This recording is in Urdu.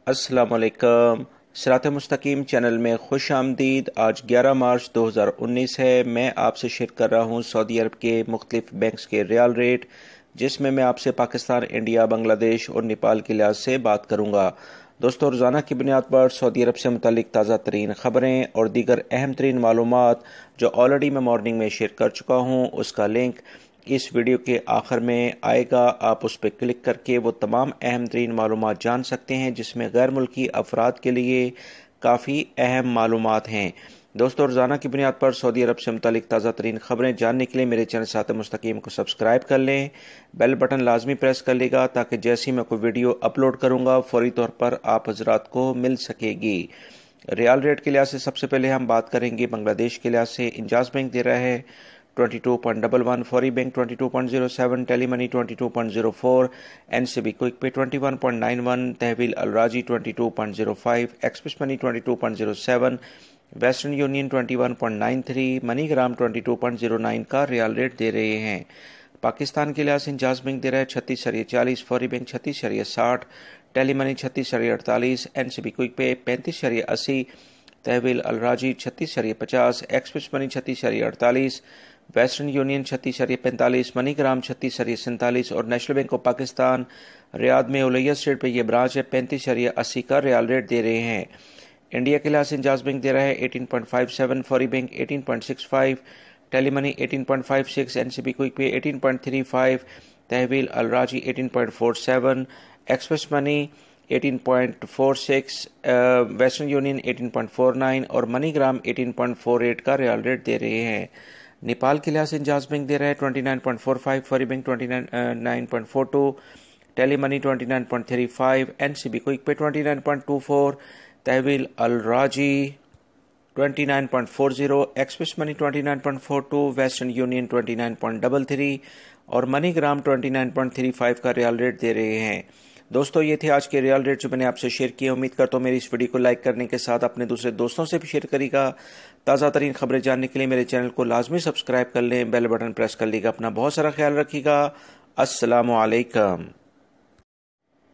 السلام علیکم۔ صراط مستقیم چینل میں خوش آمدید۔ آج 11 مارچ 2019 ہے۔ میں آپ سے شیئر کر رہا ہوں سعودی عرب کے مختلف بینکس کے ریال ریٹ، جس میں آپ سے پاکستان، انڈیا، بنگلہ دیش اور نیپال کے لحاظ سے بات کروں گا۔ دوستو، روزانہ کی بنیاد پر سعودی عرب سے متعلق تازہ ترین خبریں اور دیگر اہم ترین معلومات جو آلریڈی میں مارننگ میں شیئر کر چکا ہوں، اس کا لنک اس ویڈیو کے آخر میں آئے گا۔ آپ اس پہ کلک کر کے وہ تمام اہم ترین معلومات جان سکتے ہیں، جس میں غیر ملکی افراد کے لیے کافی اہم معلومات ہیں۔ دوستو، روزانہ کی بنیاد پر سعودی عرب سے متعلق تازہ ترین خبریں جاننے کے لیے میرے چینل صراط مستقیم کو سبسکرائب کر لیں، بیل بٹن لازمی پریس کر لے گا تاکہ جیسی میں کوئی ویڈیو اپلوڈ کروں گا فوری طور پر آپ حضرات کو مل سکے گی۔ ریال ریٹ کے لحاظ سے سب سے پہلے ہم بات کریں گے بنگلہ دیش کے لحاظ سے۔ انجاز بینک دے رہا ہے 22.11، فوری بینک 22.07، ٹیلی منی 22.04، این سی بی کوئک پے 21.91، تحویل الراجی 22.05، ایکسپریس منی 22.07، ویسٹرن یونین 21.93، منی گرام 22.09 کا ریال ریٹ دے رہے ہیں۔ پاکستان کے لحاظ سے انجاز بینک دے رہا ہے 36.40، فوری بینک 36.60، ٹیلی منی 36.48، این سی بی کوئک پے 35.80، تحویل الراجی 36.50، ایکسپریس منی 36.48، ویسٹرن یونین 36.45، منی گرام 36.47 اور نیشنل بینک آف پاکستان ریاض میں الیہ اسٹریٹ پہ یہ برانچ ہے 35.80 کا ریال ریٹ دے رہے ہیں۔ انڈیا کے لحاظ سے انجاز بینک دے رہا ہے 18.57، فوری بینک 18.65، ٹیلی منی 18.56، این سی بی کوئک پے 18.35، تحویل الراجی 18.47، ایکسپریس منی 18.46، ویسٹرن یونین 18.49 اور منی گرام 18.48 کا ریال ریٹ دے رہے ہیں۔ نیپال کے لحاظ سے انجاز بینک دے رہا ہے 29.45، فوری بینک 29.42، ٹیلی منی 29.35، این سی بی کوئک پے 29.24، تحویل الراجی 29.40، ایکسپریس منی 29.42، ویسٹرن یونین 29.33 اور منی گرام 29.35 کا ریال ریٹ دے رہے ہیں۔ دوستو، یہ تھے آج کے ریال ریٹ جو میں نے آپ سے شیئر کیے۔ امید کرتا ہوں میری اس ویڈیو کو لائک کرنے کے ساتھ اپنے دوسرے دوستوں سے بھی شیئر کرے گا۔ تازہ ترین خبریں جاننے کے لیے میرے چینل کو لازمی سبسکرائب کر لیں، بیل بٹن پریس کر لے گا۔ اپنا بہت سارا خیال رکھیے گا۔ السلام علیکم۔